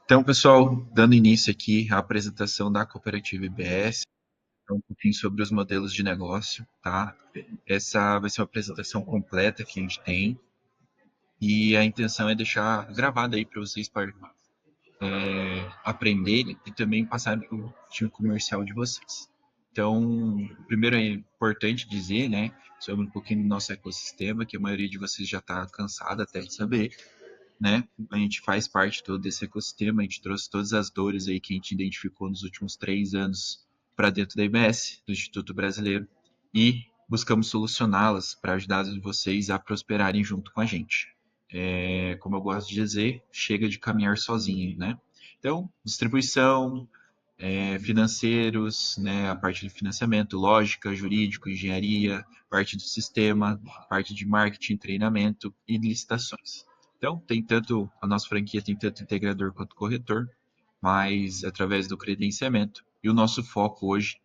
Então, pessoal, dando início aqui à apresentação da Cooperativa IBS, um pouquinho sobre os modelos de negócio, tá? Essa vai ser uma apresentação completa que a gente tem e a intenção é deixar gravado aí para vocês aprenderem e também passarem para o time comercial de vocês. Então, primeiro é importante dizer, né, sobre um pouquinho do nosso ecossistema, que a maioria de vocês já está cansada até de saber, né? A gente faz parte de todo esse ecossistema, a gente trouxe todas as dores aí que a gente identificou nos últimos 3 anos para dentro da IBS, do Instituto Brasileiro, e buscamos solucioná-las para ajudar vocês a prosperarem junto com a gente. Como eu gosto de dizer, chega de caminhar sozinho, né? Então, distribuição, financeiros, né, a parte de financiamento, lógica, jurídico, engenharia, parte do sistema, parte de marketing, treinamento e licitações. Então, tem tanto a nossa franquia tem tanto integrador quanto corretor, mas através do credenciamento. E o nosso foco hoje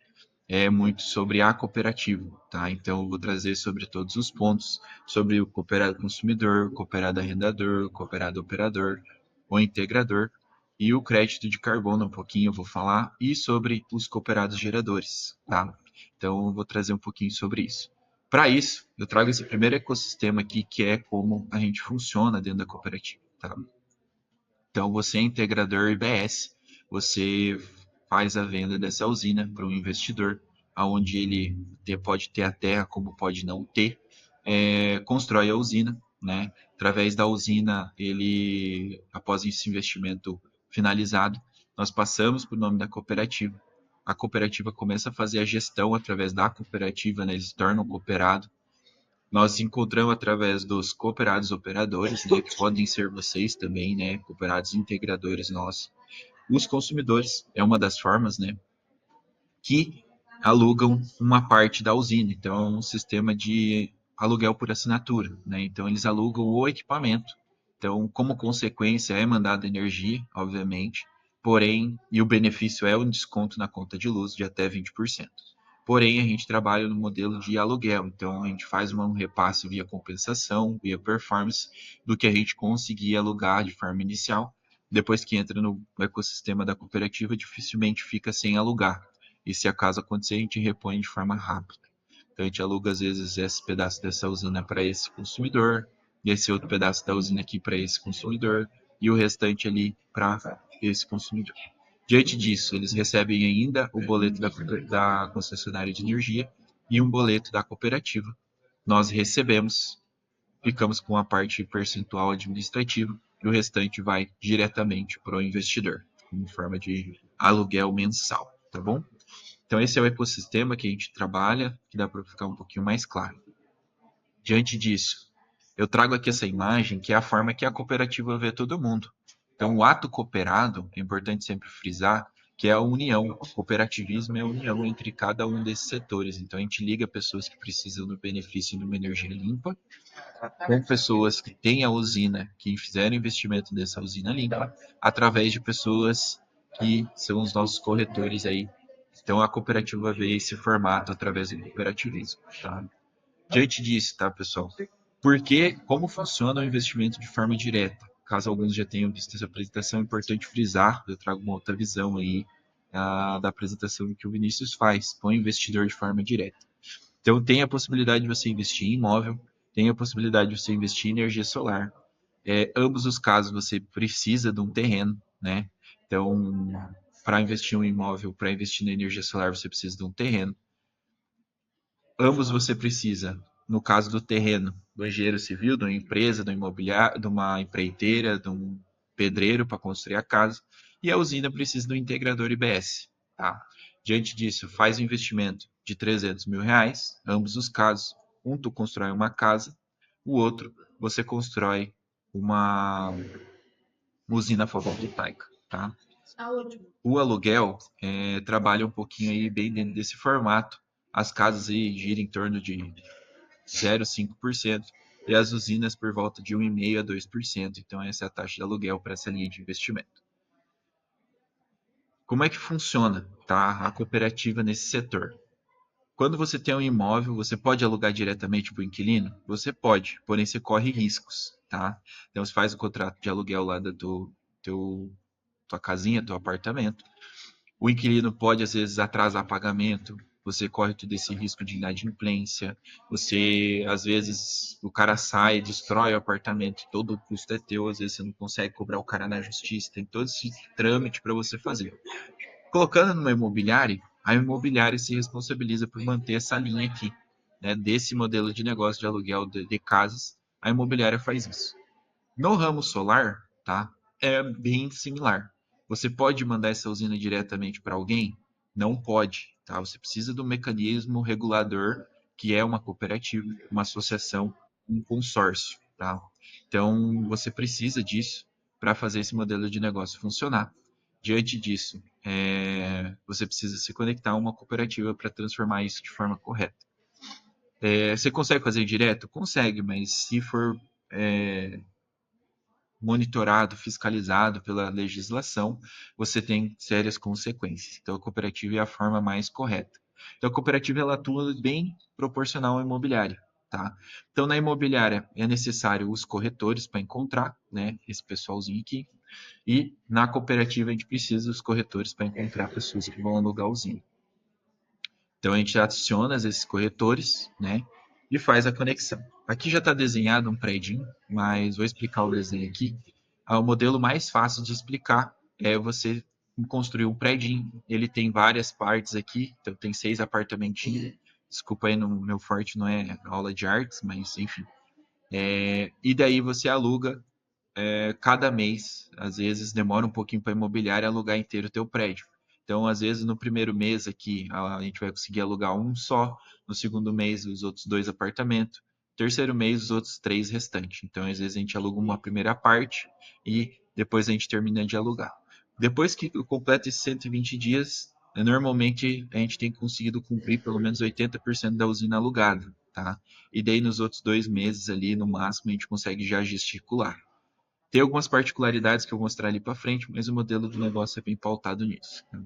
é muito sobre a cooperativa, tá? Então, eu vou trazer sobre todos os pontos, sobre o cooperado consumidor, cooperado arrendador, cooperado operador, o integrador e o crédito de carbono, um pouquinho eu vou falar, e sobre os cooperados geradores, tá? Então, eu vou trazer um pouquinho sobre isso. Para isso, eu trago esse primeiro ecossistema aqui, que é como a gente funciona dentro da cooperativa, tá? Então, você é integrador IBS, você faz a venda dessa usina para um investidor, aonde ele pode ter a terra, como pode não ter, constrói a usina, né? Através da usina, ele, após esse investimento finalizado, nós passamos para o nome da cooperativa. A cooperativa começa a fazer a gestão através da cooperativa, né? Eles se tornam cooperado. Nós encontramos através dos cooperados operadores, né, que podem ser vocês também, né, cooperados integradores nossos. Os consumidores é uma das formas, né, que alugam uma parte da usina. Então, é um sistema de aluguel por assinatura, né? Então, eles alugam o equipamento. Então, como consequência, é mandada energia, obviamente, porém, e o benefício é um desconto na conta de luz de até 20%. Porém, a gente trabalha no modelo de aluguel, então a gente faz um repasse via compensação, via performance, do que a gente conseguir alugar de forma inicial. Depois que entra no ecossistema da cooperativa, dificilmente fica sem alugar. E se acaso acontecer, a gente repõe de forma rápida. Então a gente aluga às vezes esse pedaço dessa usina para esse consumidor, e esse outro pedaço da usina aqui para esse consumidor, e o restante ali para esse consumidor. Diante disso, eles recebem ainda o boleto da concessionária de energia e um boleto da cooperativa. Nós recebemos, ficamos com a parte percentual administrativa e o restante vai diretamente para o investidor, em forma de aluguel mensal, tá bom? Então, esse é o ecossistema que a gente trabalha, que dá para ficar um pouquinho mais claro. Diante disso, eu trago aqui essa imagem, que é a forma que a cooperativa vê todo mundo. Então, o ato cooperado, é importante sempre frisar, que é a união. O cooperativismo é a união entre cada um desses setores. Então, a gente liga pessoas que precisam do benefício de uma energia limpa com pessoas que têm a usina, que fizeram investimento nessa usina limpa, através de pessoas que são os nossos corretores aí. Então, a cooperativa vê esse formato através do cooperativismo, tá? Diante disso, tá, pessoal? Porque como funciona o investimento de forma direta? Caso alguns já tenham visto essa apresentação, é importante frisar, eu trago uma outra visão aí da apresentação que o Vinícius faz, com o investidor de forma direta. Então, tem a possibilidade de você investir em imóvel, tem a possibilidade de você investir em energia solar. Ambos os casos, você precisa de um terreno, né? Então, para investir em um imóvel, para investir na energia solar, você precisa de um terreno. Ambos você precisa, no caso do terreno, do engenheiro civil, de uma empresa, de um imobiliário, de uma empreiteira, de um pedreiro para construir a casa, e a usina precisa do integrador IBS. Tá? Diante disso, faz um investimento de R$ 300.000, ambos os casos. Um tu constrói uma casa, o outro você constrói uma usina fotovoltaica. Tá? O aluguel trabalha um pouquinho aí bem dentro desse formato. As casas aí giram em torno de 0,5% e as usinas por volta de 1,5% a 2%. Então, essa é a taxa de aluguel para essa linha de investimento. Como é que funciona, tá, a cooperativa nesse setor? Quando você tem um imóvel, você pode alugar diretamente para o inquilino? Você pode, porém você corre riscos, tá? Então, você faz o contrato de aluguel lá do teu tua casinha, teu apartamento. O inquilino pode, às vezes, atrasar pagamento, você corre todo esse risco de inadimplência, você, às vezes, o cara sai, destrói o apartamento, todo o custo é teu, às vezes você não consegue cobrar o cara na justiça, tem todo esse trâmite para você fazer. Colocando numa imobiliária, a imobiliária se responsabiliza por manter essa linha aqui, né, desse modelo de negócio de aluguel de casas, a imobiliária faz isso. No ramo solar, tá? É bem similar. Você pode mandar essa usina diretamente para alguém? Não pode, tá? Você precisa do mecanismo regulador, que é uma cooperativa, uma associação, um consórcio, tá? Então, você precisa disso para fazer esse modelo de negócio funcionar. Diante disso, você precisa se conectar a uma cooperativa para transformar isso de forma correta. Você consegue fazer direto? Consegue, mas se for monitorado, fiscalizado pela legislação, você tem sérias consequências. Então, a cooperativa é a forma mais correta. Então, a cooperativa ela atua bem proporcional à imobiliária. Tá? Então, na imobiliária é necessário os corretores para encontrar, né, esse pessoalzinho aqui, e na cooperativa a gente precisa dos corretores para encontrar pessoas que vão alugar o usina. Então a gente adiciona esses corretores, né? E faz a conexão. Aqui já está desenhado um prédio, mas vou explicar o desenho aqui. O modelo mais fácil de explicar é você construir um prédio. Ele tem várias partes aqui, então tem 6 apartamentinhos. Desculpa aí, no meu forte não é aula de artes, mas enfim. E daí você aluga cada mês, às vezes demora um pouquinho para a imobiliária alugar inteiro o teu prédio. Então, às vezes, no primeiro mês aqui, a gente vai conseguir alugar um só, no segundo mês, os outros 2 apartamentos, terceiro mês, os outros 3 restantes. Então, às vezes, a gente aluga uma primeira parte e depois a gente termina de alugar. Depois que completa esses 120 dias, normalmente a gente tem conseguido cumprir pelo menos 80% da usina alugada, tá? E daí nos outros 2 meses ali, no máximo, a gente consegue já gesticular. Tem algumas particularidades que eu vou mostrar ali para frente, mas o modelo do negócio é bem pautado nisso, né?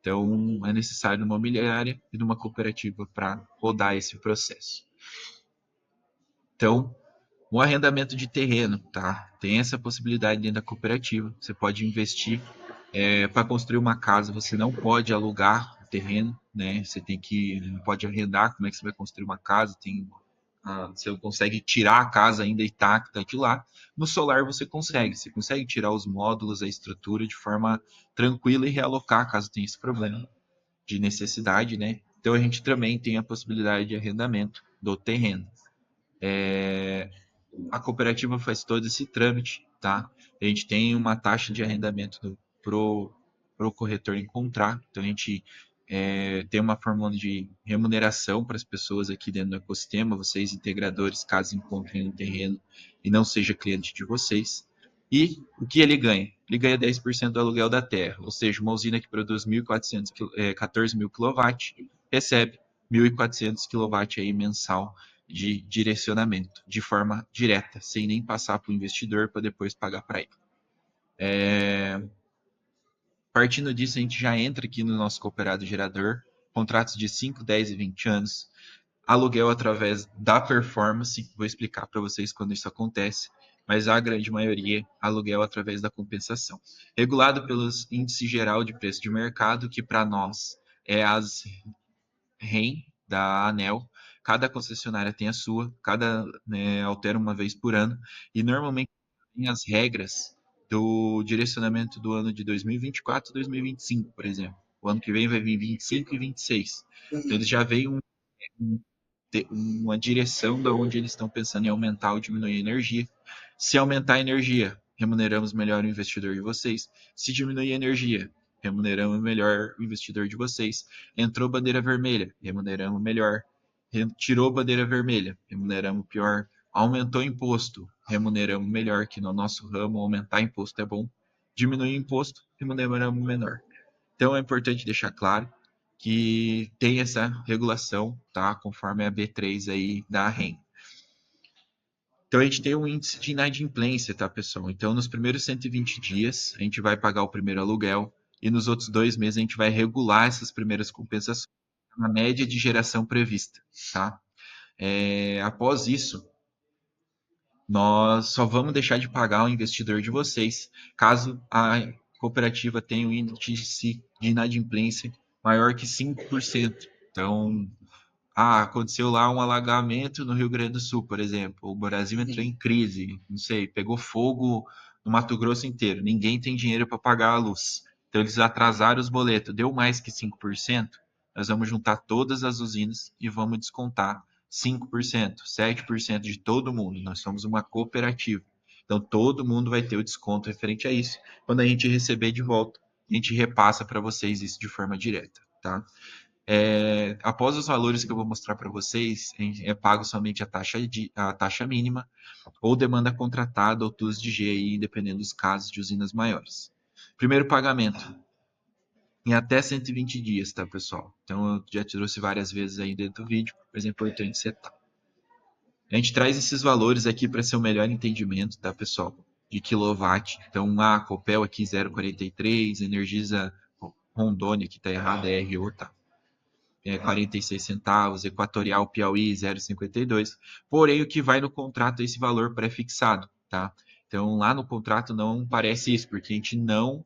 Então, é necessário uma imobiliária e uma cooperativa para rodar esse processo. Então, o arrendamento de terreno, tá? Tem essa possibilidade dentro da cooperativa. Você pode investir para construir uma casa. Você não pode alugar o terreno, né? Você tem que não pode arrendar. Como é que você vai construir uma casa? Você consegue tirar a casa ainda intacta de lá. No solar você consegue. Você consegue tirar os módulos, a estrutura de forma tranquila e realocar caso tenha esse problema de necessidade, né? Então a gente também tem a possibilidade de arrendamento do terreno. A cooperativa faz todo esse trâmite, tá? A gente tem uma taxa de arrendamento pro corretor encontrar, então a gente tem uma fórmula de remuneração para as pessoas aqui dentro do ecossistema, vocês integradores, caso encontrem um terreno e não seja cliente de vocês. E o que ele ganha? Ele ganha 10% do aluguel da terra, ou seja, uma usina que produz 1.400, 14.000 kW, recebe 1.400 kW aí mensal de direcionamento, de forma direta, sem nem passar para o investidor para depois pagar para ele. Partindo disso, a gente já entra aqui no nosso cooperado gerador, contratos de 5, 10 e 20 anos, aluguel através da performance, vou explicar para vocês quando isso acontece, mas a grande maioria, aluguel através da compensação. Regulado pelos índice geral de preço de mercado, que para nós é as REM da ANEEL. Cada concessionária tem a sua, cada altera uma vez por ano, e normalmente tem as regras do direcionamento do ano de 2024 e 2025, por exemplo. O ano que vem vai vir 25 e 26. Então, eles já veem uma direção de onde eles estão pensando em aumentar ou diminuir a energia. Se aumentar a energia, remuneramos melhor o investidor de vocês. Se diminuir a energia, remuneramos melhor o investidor de vocês. Entrou bandeira vermelha, remuneramos melhor. Tirou bandeira vermelha, remuneramos pior. Aumentou imposto, remuneramos melhor, que no nosso ramo aumentar imposto é bom. Diminuir imposto, remuneramos menor. Então é importante deixar claro que tem essa regulação, tá? Conforme a B3 aí da REN. Então a gente tem um índice de inadimplência, tá, pessoal? Então nos primeiros 120 dias a gente vai pagar o primeiro aluguel e nos outros 2 meses a gente vai regular essas primeiras compensações na média de geração prevista, tá? Após isso, nós só vamos deixar de pagar o investidor de vocês caso cooperativa tem um índice de inadimplência maior que 5%. Então, aconteceu lá um alagamento no Rio Grande do Sul, por exemplo. O Brasil entrou em crise, não sei, pegou fogo no Mato Grosso inteiro. Ninguém tem dinheiro para pagar a luz. Então eles atrasaram os boletos. Deu mais que 5%, nós vamos juntar todas as usinas e vamos descontar 5%, 7% de todo mundo. Nós somos uma cooperativa. Então todo mundo vai ter o desconto referente a isso. Quando a gente receber de volta, a gente repassa para vocês isso de forma direta, tá? Após os valores que eu vou mostrar para vocês, é pago somente a taxa mínima, ou demanda contratada, ou TUS de G, aí, dependendo dos casos de usinas maiores. Primeiro pagamento, em até 120 dias, tá, pessoal? Então, eu já trouxe várias vezes aí dentro do vídeo, mas é importante setar. A gente traz esses valores aqui para ser o melhor entendimento, tá, pessoal? De quilowatt. Então, a Copel aqui 0,43, Energisa Rondônia, que está errado, é RO, tá? 46 centavos, Equatorial Piauí 0,52. Porém, o que vai no contrato é esse valor pré-fixado, tá? Então, lá no contrato não aparece isso, porque a gente não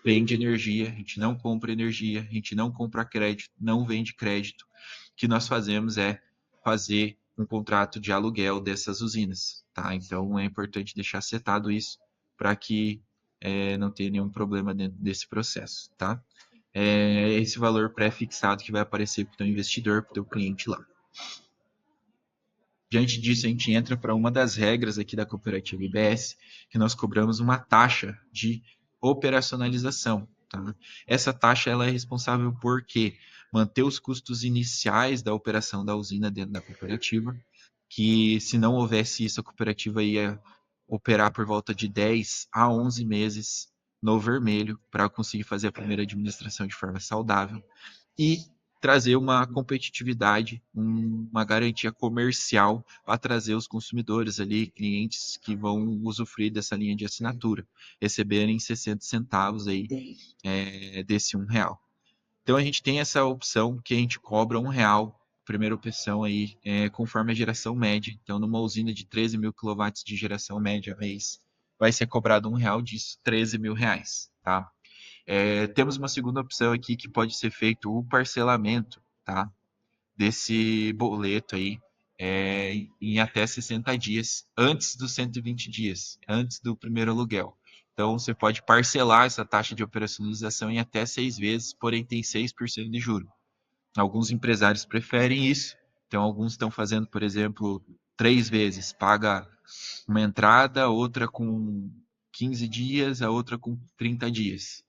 vende energia, a gente não compra energia, a gente não compra crédito, não vende crédito. O que nós fazemos é fazer um contrato de aluguel dessas usinas, tá? Então, é importante deixar setado isso para que não tenha nenhum problema dentro desse processo, tá? Esse valor pré-fixado que vai aparecer para o teu investidor, para o teu cliente lá. Diante disso, a gente entra para uma das regras aqui da cooperativa IBS, que nós cobramos uma taxa de operacionalização. Tá? Essa taxa ela é responsável por quê? Manter os custos iniciais da operação da usina dentro da cooperativa, que se não houvesse isso, a cooperativa ia operar por volta de 10 a 11 meses no vermelho para conseguir fazer a primeira administração de forma saudável e trazer uma competitividade, uma garantia comercial para trazer os consumidores ali, clientes que vão usufruir dessa linha de assinatura, receberem 60 centavos aí desse R$ 1. Então a gente tem essa opção que a gente cobra R$ 1, primeira opção aí, conforme a geração média. Então, numa usina de 13 mil quilowatts de geração média mês, vai ser cobrado R$ 1 disso, 13 mil reais, tá? Temos uma segunda opção aqui que pode ser feito o parcelamento, tá? Desse boleto aí em até 60 dias, antes dos 120 dias, antes do primeiro aluguel. Então, você pode parcelar essa taxa de operacionalização em até 6 vezes, porém tem 6% de juro. Alguns empresários preferem isso, então alguns estão fazendo, por exemplo, 3 vezes, paga uma entrada, outra com 15 dias, a outra com 30 dias.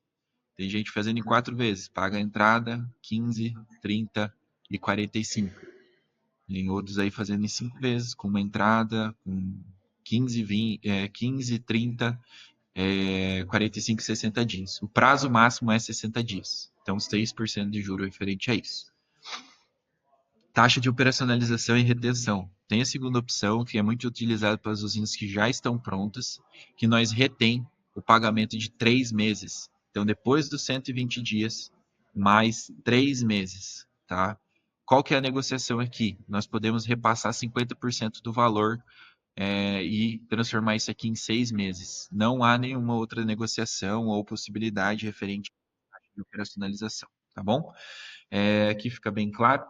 Tem gente fazendo em 4 vezes, paga a entrada, 15, 30 e 45. Tem outros aí fazendo em 5 vezes, com uma entrada, com 15, 20, 15 30, 45 e 60 dias. O prazo máximo é 60 dias. Então, 6% de juro referente a isso. Taxa de operacionalização e retenção. Tem a segunda opção, que é muito utilizada para as usinas que já estão prontas, que nós retém o pagamento de 3 meses. Então, depois dos 120 dias, mais 3 meses, tá? Qual que é a negociação aqui? Nós podemos repassar 50% do valor e transformar isso aqui em 6 meses. Não há nenhuma outra negociação ou possibilidade referente à taxa de operacionalização, tá bom? Aqui fica bem claro.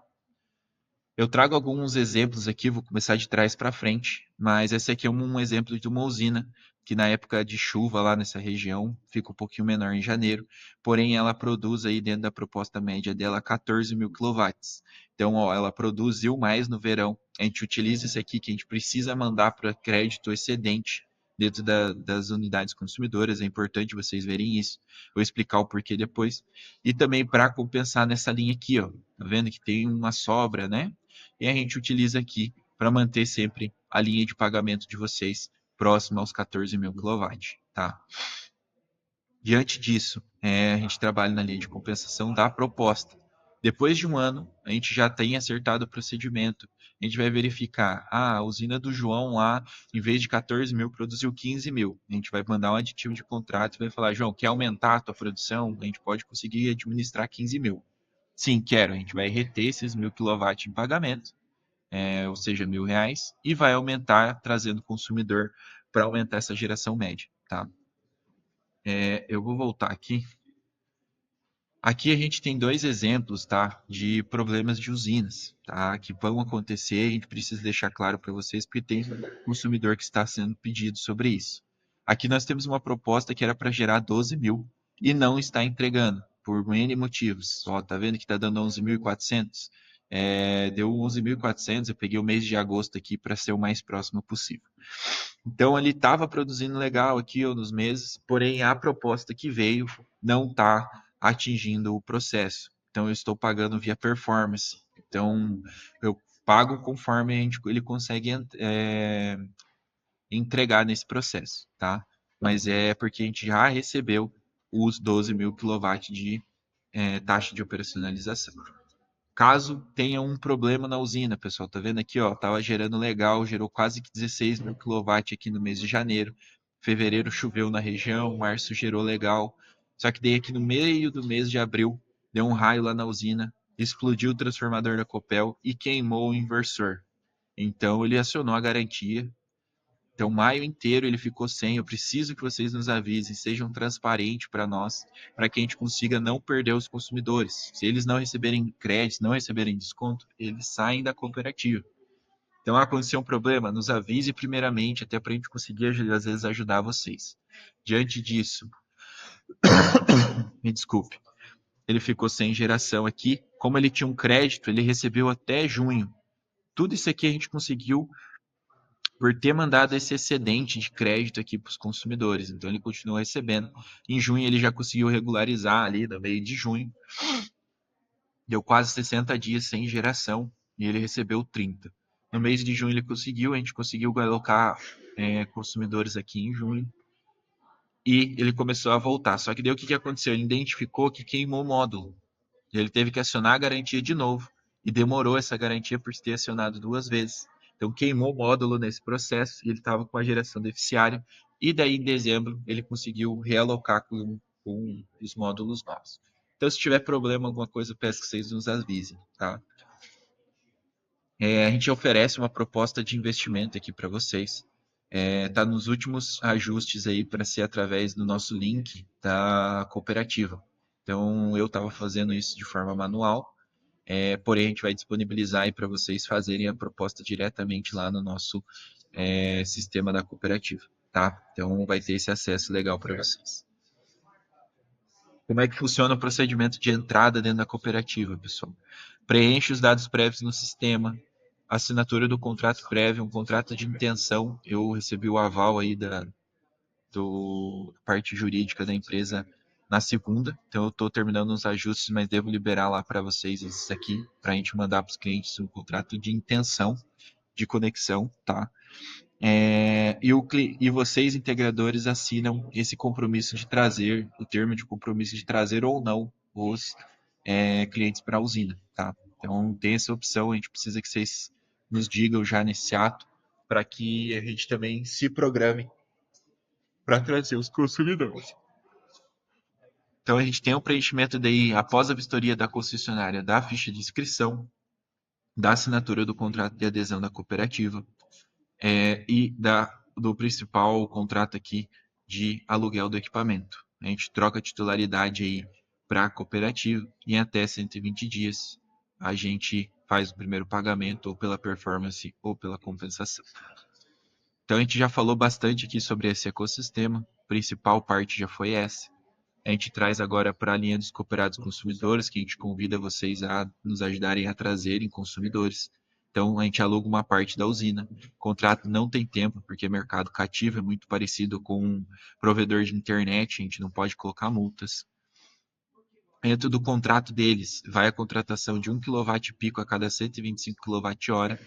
Eu trago alguns exemplos aqui, vou começar de trás para frente, mas esse aqui é um exemplo de uma usina que na época de chuva lá nessa região fica um pouquinho menor em janeiro, porém ela produz aí dentro da proposta média dela 14 mil quilowatts. Então, ó, ela produziu mais no verão. A gente utiliza isso aqui que a gente precisa mandar para crédito excedente dentro das unidades consumidoras. É importante vocês verem isso. Vou explicar o porquê depois. E também para compensar nessa linha aqui, ó. Tá vendo que tem uma sobra, né? E a gente utiliza aqui para manter sempre a linha de pagamento de vocês próxima aos 14 mil kW, tá? Diante disso, a gente trabalha na linha de compensação da proposta. Depois de um ano, a gente já tem acertado o procedimento. A gente vai verificar, a usina do João lá, em vez de 14 mil, produziu 15 mil. A gente vai mandar um aditivo de contrato e vai falar, João, quer aumentar a tua produção? A gente pode conseguir administrar 15 mil. Sim, quero. A gente vai reter esses 1.000 kW em pagamento, ou seja, R$ 1.000, e vai aumentar, trazendo o consumidor para aumentar essa geração média, tá? Eu vou voltar aqui. Aqui a gente tem dois exemplos, tá, de problemas de usinas, tá, que vão acontecer. A gente precisa deixar claro para vocês, porque tem consumidor que está sendo pedido sobre isso. Aqui nós temos uma proposta que era para gerar 12 mil e não está entregando, por N motivos. Ó, tá vendo que está dando 11.400? Deu 11.400. Eu peguei o mês de agosto aqui para ser o mais próximo possível. Então ele estava produzindo legal aqui ou nos meses, porém a proposta que veio não está atingindo o processo. Então eu estou pagando via performance. Então eu pago conforme ele consegue entregar nesse processo, tá? Mas é porque a gente já recebeu os 12 mil quilowatts de taxa de operacionalização. Caso tenha um problema na usina, pessoal, tá vendo aqui, ó, tava gerando legal, gerou quase que 16 mil quilowatts aqui no mês de janeiro. Fevereiro choveu na região, março gerou legal. Só que daí aqui no meio do mês de abril, deu um raio lá na usina, explodiu o transformador da Copel e queimou o inversor. Então ele acionou a garantia. Então, maio inteiro ele ficou sem. Eu preciso que vocês nos avisem, sejam transparentes para nós, para que a gente consiga não perder os consumidores. Se eles não receberem crédito, não receberem desconto, eles saem da cooperativa. Então, aconteceu um problema, nos avise primeiramente, até para a gente conseguir, às vezes, ajudar vocês. Diante disso, me desculpe, ele ficou sem geração aqui. Como ele tinha um crédito, ele recebeu até junho. Tudo isso aqui a gente conseguiu por ter mandado esse excedente de crédito aqui para os consumidores. Então ele continua recebendo. Em junho ele já conseguiu regularizar ali, no meio de junho. Deu quase 60 dias sem geração e ele recebeu 30. No mês de junho ele conseguiu, a gente conseguiu alocar consumidores aqui em junho e ele começou a voltar. Só que daí o que aconteceu? Ele identificou que queimou o módulo. Ele teve que acionar a garantia de novo e demorou essa garantia por ter acionado duas vezes. Então queimou o módulo nesse processo e ele estava com a geração deficiária. E daí em dezembro ele conseguiu realocar com os módulos novos. Então se tiver problema, alguma coisa, peço que vocês nos avisem, tá? A gente oferece uma proposta de investimento aqui para vocês. Tá nos últimos ajustes aí para ser através do nosso link da cooperativa. Então eu estava fazendo isso de forma manual. Porém, a gente vai disponibilizar aí para vocês fazerem a proposta diretamente lá no nosso sistema da cooperativa, tá? Então, vai ter esse acesso legal para vocês. Como é que funciona o procedimento de entrada dentro da cooperativa, pessoal? Preenche os dados prévios no sistema, assinatura do contrato prévio, um contrato de intenção. Eu recebi o aval aí da parte jurídica da empresa na segunda. Então eu estou terminando os ajustes, mas devo liberar lá para vocês isso aqui, para a gente mandar para os clientes um contrato de intenção de conexão, tá? E vocês, integradores, assinam esse compromisso de trazer, o termo de compromisso de trazer ou não os clientes para a usina, tá? Então tem essa opção, a gente precisa que vocês nos digam já nesse ato, para que a gente também se programe para trazer os consumidores. Então a gente tem o preenchimento daí após a vistoria da concessionária da ficha de inscrição, da assinatura do contrato de adesão da cooperativa e do principal contrato aqui de aluguel do equipamento. A gente troca a titularidade aí para a cooperativa e em até 120 dias a gente faz o primeiro pagamento ou pela performance ou pela compensação. Então a gente já falou bastante aqui sobre esse ecossistema, a principal parte já foi essa. A gente traz agora para a linha dos cooperados consumidores, que a gente convida vocês a nos ajudarem a trazerem consumidores. Então, a gente aluga uma parte da usina. O contrato não tem tempo, porque mercado cativo é muito parecido com um provedor de internet, a gente não pode colocar multas. Dentro do contrato deles, vai a contratação de 1 kW a cada 125 kWh,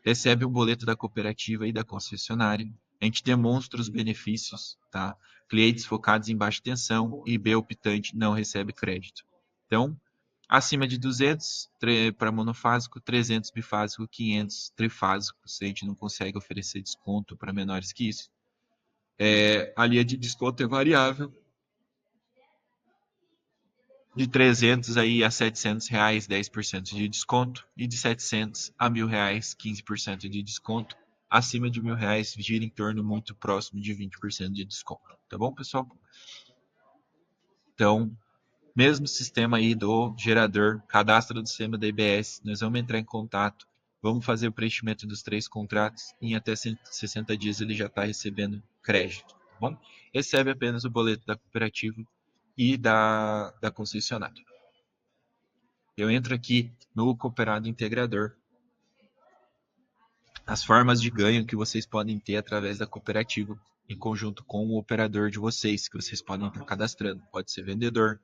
recebe um boleto da cooperativa e da concessionária. A gente demonstra os benefícios, tá? Clientes focados em baixa tensão e B optante não recebe crédito. Então, acima de 200 para monofásico, 300 bifásico, 500 trifásico. Se a gente não consegue oferecer desconto para menores que isso. A linha de desconto é variável, de 300 aí a 700 reais, 10% de desconto, e de 700 a R$ 1.000, 15% de desconto. Acima de R$ 1.000, gira em torno muito próximo de 20% de desconto. Tá bom, pessoal? Então, mesmo sistema aí do gerador, cadastro do sistema da IBS, nós vamos entrar em contato, vamos fazer o preenchimento dos 3 contratos e em até 160 dias ele já está recebendo crédito, tá bom? Recebe apenas o boleto da cooperativa e da concessionária. Eu entro aqui no Cooperado Integrador, as formas de ganho que vocês podem ter através da cooperativa, em conjunto com o operador de vocês, que vocês podem estar cadastrando. Pode ser vendedor,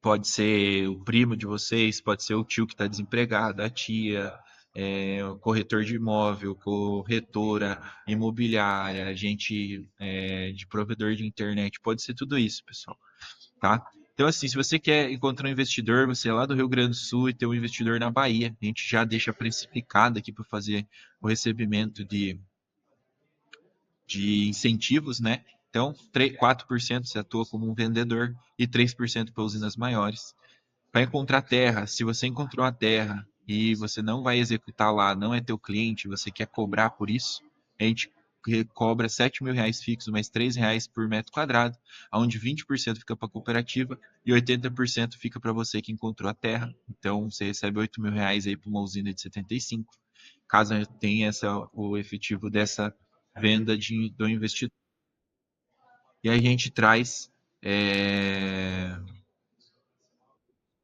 pode ser o primo de vocês, pode ser o tio que está desempregado, a tia, o corretor de imóvel, corretora imobiliária, agente de provedor de internet, pode ser tudo isso, pessoal, tá? Então, assim, se você quer encontrar um investidor, você é lá do Rio Grande do Sul e tem um investidor na Bahia, a gente já deixa precificado aqui para fazer o recebimento de incentivos, né? Então, 4% você atua como um vendedor e 3% para usinas maiores. Para encontrar terra, se você encontrou a terra e você não vai executar lá, não é teu cliente, você quer cobrar por isso, a gente cobra R$ 7.000 fixo, mais R$ 3 por metro quadrado, onde 20% fica para a cooperativa e 80% fica para você que encontrou a terra. Então, você recebe R$ 8.000 aí para uma usina de 75, caso tenha o efetivo dessa venda do investidor. E a gente traz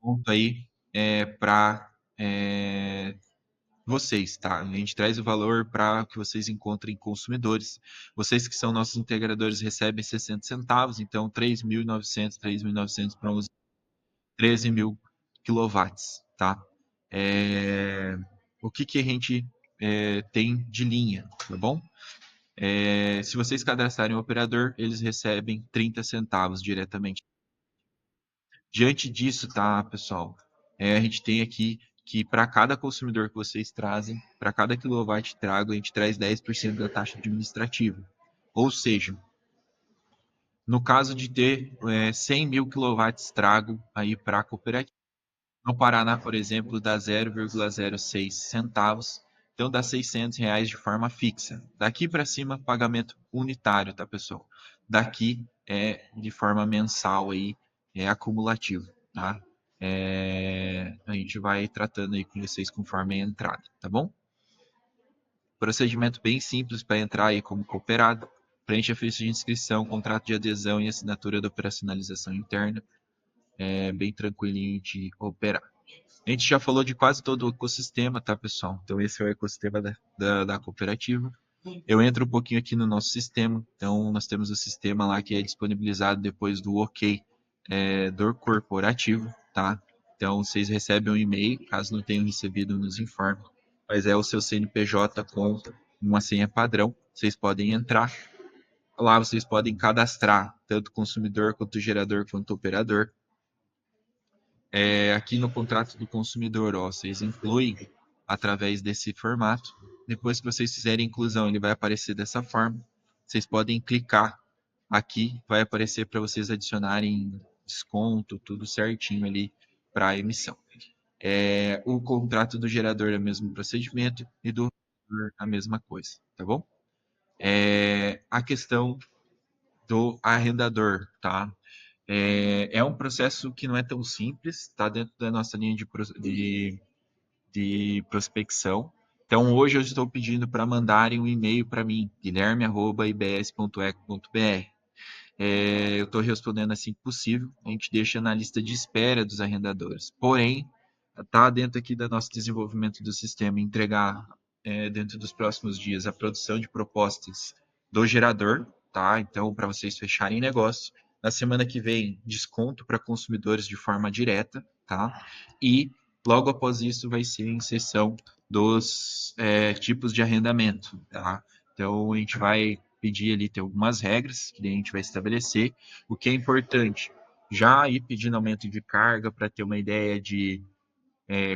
ponto aí para vocês, tá? A gente traz o valor para que vocês encontrem consumidores. Vocês que são nossos integradores recebem 60 centavos, então 3.900 para uns 13 mil quilowatts, tá? O que que a gente tem de linha, tá bom? Se vocês cadastrarem o operador, eles recebem 30 centavos diretamente. Diante disso, tá, pessoal? A gente tem aqui que para cada consumidor que vocês trazem, para cada quilowatt trago, a gente traz 10% da taxa administrativa. Ou seja, no caso de ter 100 mil quilowatts trago aí para a cooperativa, no Paraná, por exemplo, dá 0,06 centavos, então dá R$ 600 de forma fixa. Daqui para cima, pagamento unitário, tá, pessoal? Daqui é de forma mensal aí, é acumulativo, tá? A gente vai tratando aí com vocês conforme a entrada, tá bom? Procedimento bem simples para entrar aí como cooperado. Preenche a ficha de inscrição, contrato de adesão e assinatura da operacionalização interna. É bem tranquilinho de operar. A gente já falou de quase todo o ecossistema, tá, pessoal? Então, esse é o ecossistema da cooperativa. Eu entro um pouquinho aqui no nosso sistema. Então, nós temos o sistema lá que é disponibilizado depois do OK do corporativo, tá? Então, vocês recebem um e-mail, caso não tenham recebido, nos informe. Mas é o seu CNPJ com uma senha padrão. Vocês podem entrar. Lá vocês podem cadastrar tanto consumidor quanto gerador quanto operador. Aqui no contrato do consumidor, ó, vocês incluem através desse formato. Depois que vocês fizerem a inclusão, ele vai aparecer dessa forma. Vocês podem clicar aqui, vai aparecer para vocês adicionarem desconto, tudo certinho ali para a emissão. O contrato do gerador é o mesmo procedimento e do operador a mesma coisa, tá bom? A questão do arrendador, tá? É um processo que não é tão simples, está dentro da nossa linha de prospecção. Então, hoje eu estou pedindo para mandarem um e-mail para mim, guilherme@ibs.eco.br. Eu estou respondendo assim que possível. A gente deixa na lista de espera dos arrendadores. Porém, está dentro aqui do nosso desenvolvimento do sistema entregar dentro dos próximos dias a produção de propostas do gerador, tá? Então, para vocês fecharem negócio. Na semana que vem, desconto para consumidores de forma direta, tá? E logo após isso vai ser a inserção dos tipos de arrendamento, tá? Então, a gente vai pedir ali, tem algumas regras que a gente vai estabelecer. O que é importante, já ir pedindo aumento de carga para ter uma ideia de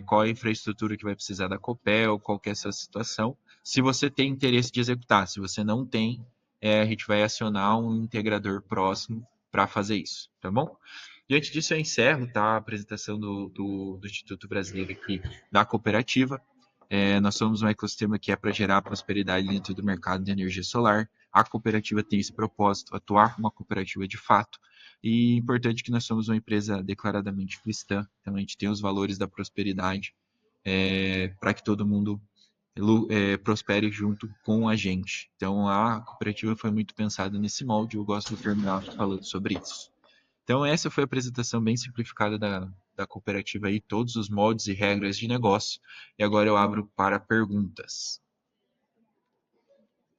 qual a infraestrutura que vai precisar da Copel, qual que é essa situação. Se você tem interesse de executar, se você não tem, a gente vai acionar um integrador próximo para fazer isso, tá bom? Diante disso, eu encerro, tá, a apresentação do Instituto Brasileiro aqui da cooperativa. Nós somos um ecossistema que é para gerar prosperidade dentro do mercado de energia solar. A cooperativa tem esse propósito, atuar como uma cooperativa de fato. E importante que nós somos uma empresa declaradamente cristã, então a gente tem os valores da prosperidade, para que todo mundo prospere junto com a gente. Então a cooperativa foi muito pensada nesse molde, eu gosto de terminar falando sobre isso. Então essa foi a apresentação bem simplificada da cooperativa aí, todos os moldes e regras de negócio. E agora eu abro para perguntas.